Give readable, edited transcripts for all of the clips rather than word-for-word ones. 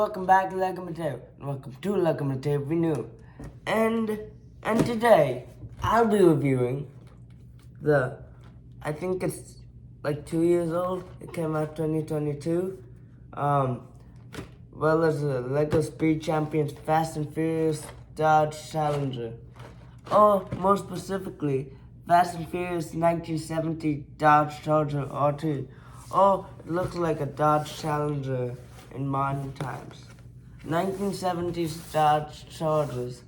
welcome back to Lego Mateo. Welcome to Lego Mateo Renew. And today I'll be reviewing I think it's like 2 years old. It came out 2022. Well, it's a Lego Speed Champions Fast and Furious Dodge Challenger. Or more specifically, Fast and Furious 1970 Dodge Charger R2. Or it looks like a Dodge Challenger in modern times. 1970s Dodge Chargers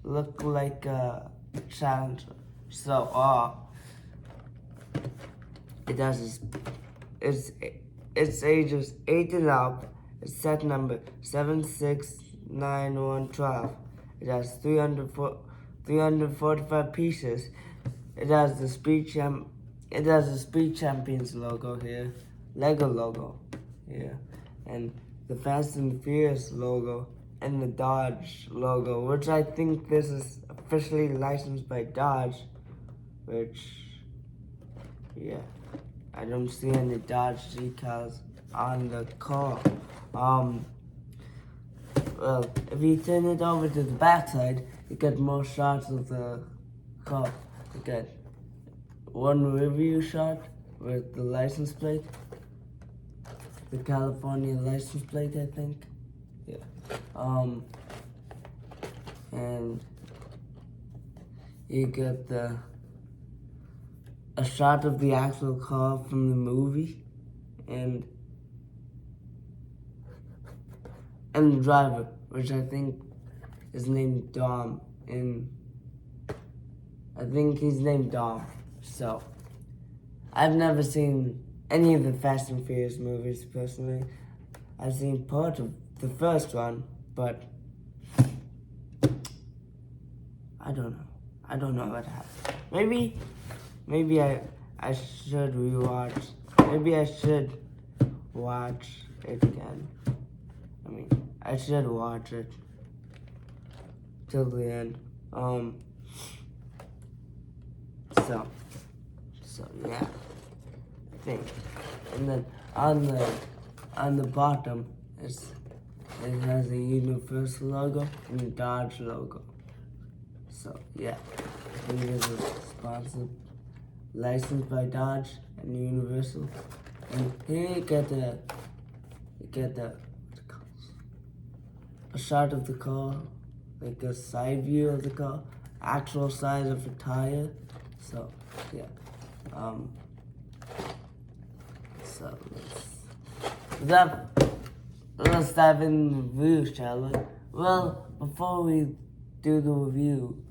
look like a Challenger. So, it has its ages 8 and up. It's set number 769112. It has 345 pieces. It has the Speed Champions logo here, Lego logo here, and the Fast and Furious logo and the Dodge logo, which I think this is officially licensed by Dodge, which, yeah, I don't see any Dodge decals on the car. Well, if you turn it over to the backside, you get more shots of the car. You get one review shot with the license plate, the California license plate, I think. Yeah. And you get a shot of the actual car from the movie, and the driver, which I think is named Dom. I think he's named Dom. So, I've never seen any of the Fast and Furious movies personally. I've seen part of the first one, but I don't know. I don't know what happened. Maybe I should rewatch. Maybe I should watch it again. I should watch it till the end. So yeah, I think. And then on the bottom it has a Universal logo and a Dodge logo. So yeah, I think it's a sponsored, licensed by Dodge and Universal. And here you get a shot of the car, like a side view of the car, actual size of a tire. So yeah, so let's dive in the review, shall we? Well, before we do the review,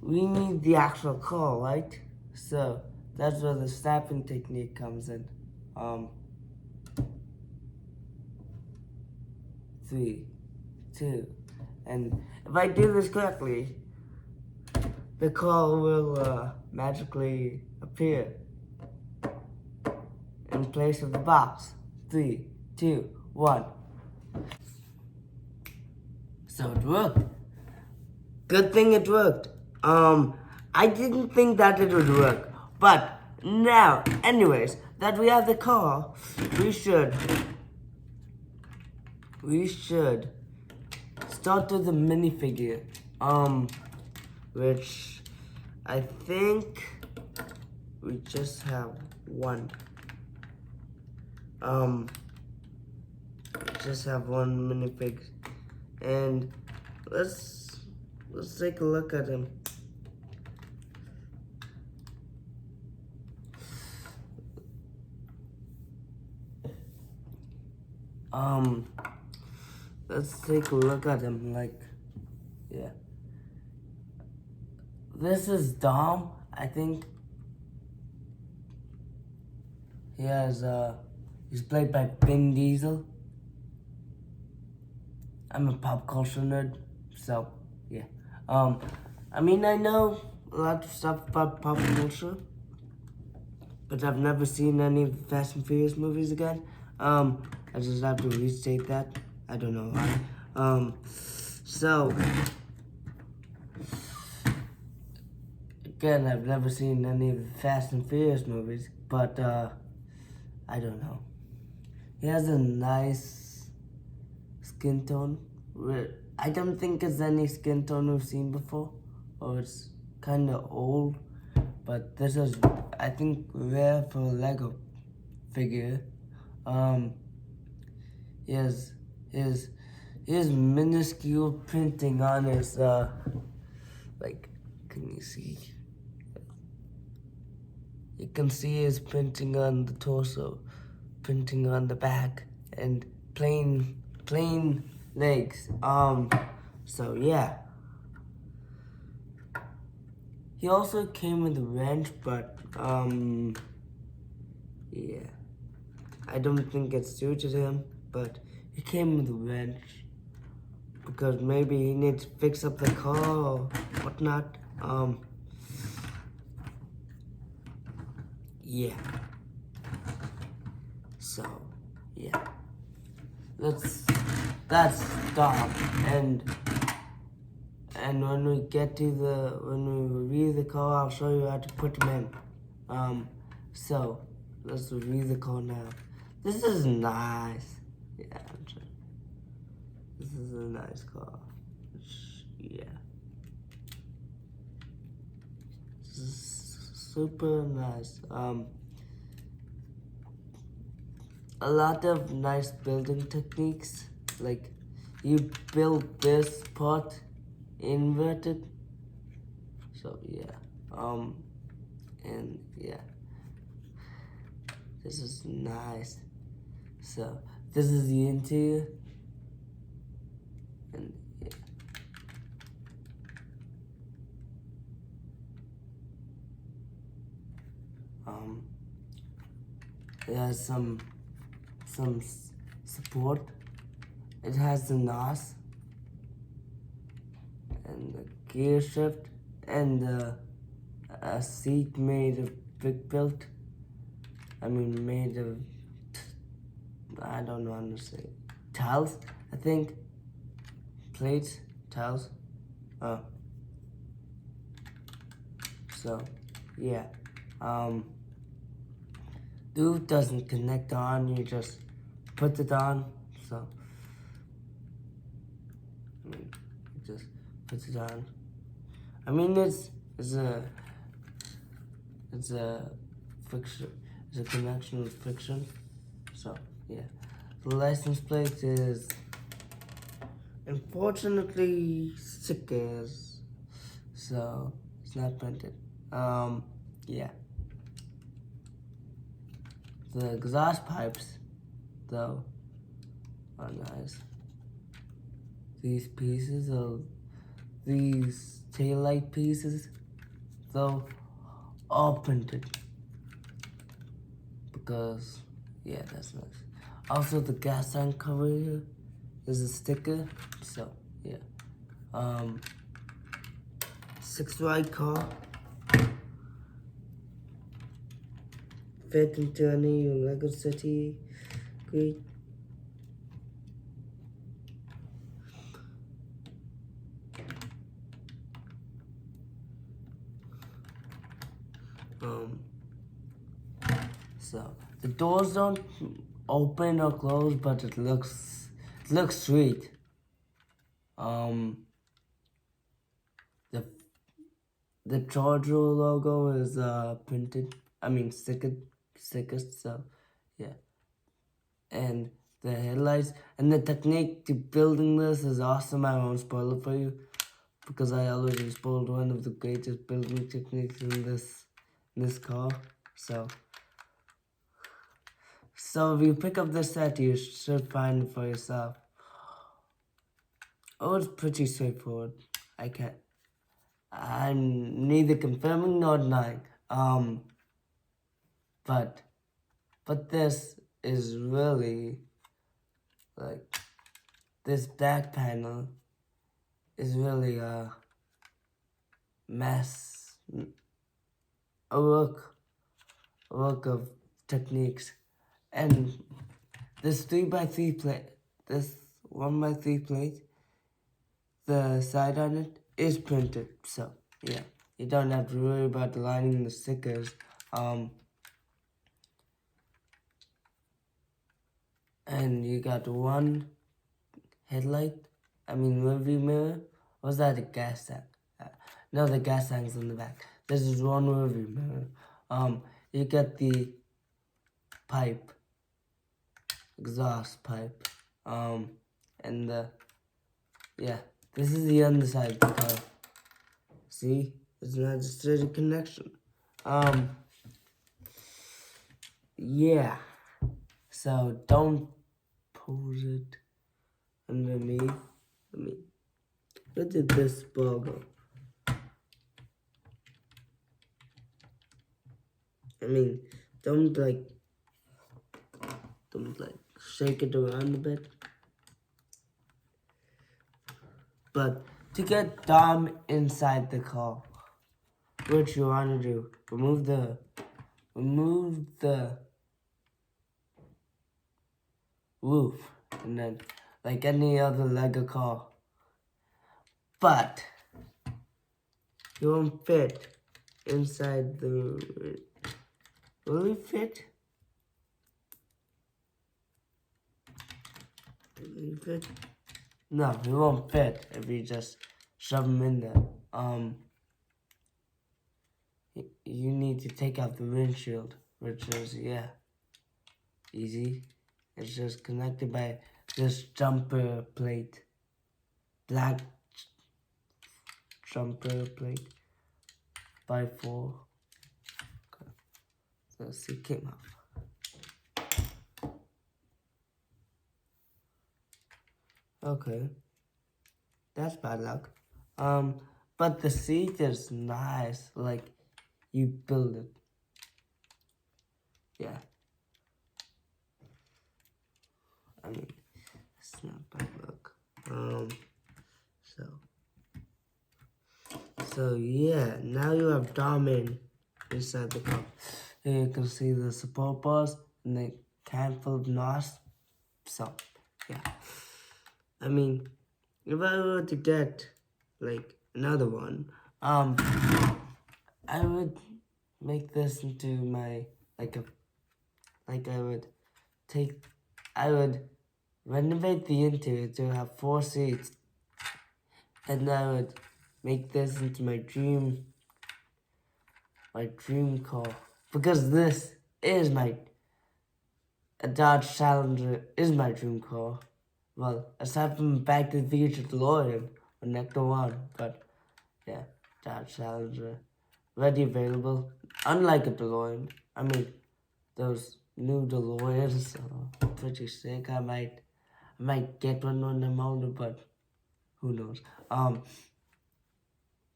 we need the actual car, right? So that's where the snapping technique comes in. 3, 2, and if I do this correctly, the car will magically appear in place of the box. 3, 2, 1. So it worked. Good thing it worked. I didn't think that it would work, but now, anyways, that we have the car, we should start with the minifigure, which I think we just have one. Just have one minifig, and let's take a look at him. Let's take a look at him, yeah. This is Dom, I think. He's played by Vin Diesel. I'm a pop culture nerd, so, yeah. I know a lot of stuff about pop culture, but I've never seen any of the Fast and Furious movies again. I just have to restate that. I don't know why. So, again, I've never seen any of the Fast and Furious movies, but, I don't know. He has a nice skin tone. I don't think it's any skin tone we've seen before, or it's kind of old. But this is, I think, rare for a Lego figure. His his minuscule printing on his like, can you see? You can see his printing on the torso, printing on the back, and plain legs. So yeah. He also came with a wrench, but yeah. I don't think it suited him, but he came with a wrench because maybe he needs to fix up the car or whatnot. Yeah. So, yeah. That's stop. And when we review the car, I'll show you how to put them in. So let's review the car now. This is nice. Yeah, I'm sure. This is a nice car. Yeah. This is super nice. A lot of nice building techniques. Like, you build this part inverted. So yeah. And yeah. This is nice. So this is the interior. And yeah. It has some support. It has the NOS and the gear shift and a seat made of brick built. I mean, made of, I don't know how to say, tiles, I think. Plates, tiles. So, yeah. The roof doesn't connect on, you just put it on. So, I mean, you just put it on. I mean, it's a friction. It's a connection with friction. So yeah, the license plate is unfortunately stickers, so it's not printed. Yeah. The exhaust pipes, though, are nice. These pieces of these taillight pieces, though, are printed. Because, yeah, that's nice. Also, the gas tank cover here is a sticker, so, yeah. 6-ride car. Fit into any Lego City. Great. So the doors don't open or close, but it looks sweet. The Charger logo is printed. I mean stickered. So yeah. And the headlights and the technique to building this is awesome. I won't spoil it for you because I already spoiled one of the greatest building techniques in this car. So if you pick up this set, you should find it for yourself. Oh, it's pretty straightforward. I'm neither confirming nor denying. But this is really, like, this back panel is really a mess, a work of techniques. And this 3x3 plate, this 1x3 plate, the side on it is printed. So yeah, you don't have to worry about lining the stickers. And you got one headlight. Rearview mirror. Was that a gas tank? No, the gas tank's in the back. This is one rearview mirror. You get the pipe, exhaust pipe. And yeah, this is the underside of the car. See, it's not just a connection. Yeah. So don't pose it underneath. Where did this ball go? Don't shake it around a bit. But to get Dom inside the car, what you want to do, remove the roof, and then like any other Lego car. But it won't fit inside the. Will it fit? Will it fit? No, it won't fit if you just shove them in there. You need to take out the windshield, which is, yeah, easy. It's just connected by this jumper plate. Black jumper plate by 4. Okay. So the seat came off. Okay. That's bad luck. But the seat is nice. Like, you build it. Yeah. It's not bad luck. So yeah, now you have Dom inside the car. Here you can see the support bars and the can full of NOS. So, yeah. If I were to get like another one, I would make this into my I would renovate the interior to have 4 seats, and I would make this into my dream car, because this is a Dodge Challenger is my dream car. Well, aside from Back to the Future DeLorean or Nectar 1, but yeah, Dodge Challenger, ready available. Unlike a DeLorean, those new DeLoreans are pretty sick. I might get one when I'm older, but who knows?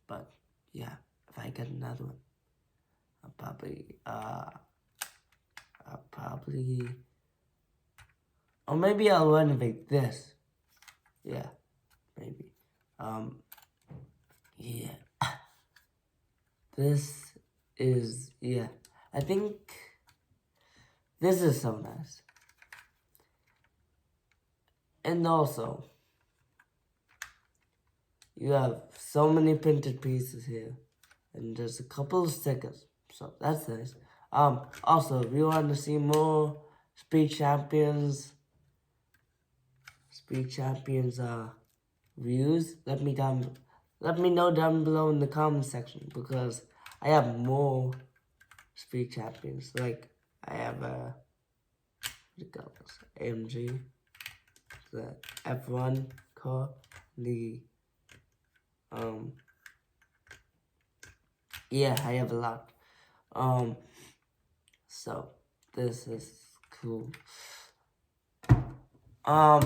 But yeah, if I get another one, I'll probably, or maybe I'll renovate this. Yeah, maybe. Yeah. This is, yeah. I think this is so nice. And also, you have so many printed pieces here. And there's a couple of stickers. So that's nice. Also, if you want to see more Speed Champions reviews, let me know down below in the comment section, because I have more Speed Champions. Like, I have AMG, the F1 car, the yeah, I have a lot. So this is cool. I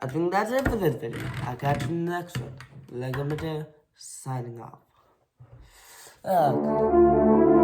think that's it for this video. I'll catch you in the next one. Lego Mateo signing off. Okay.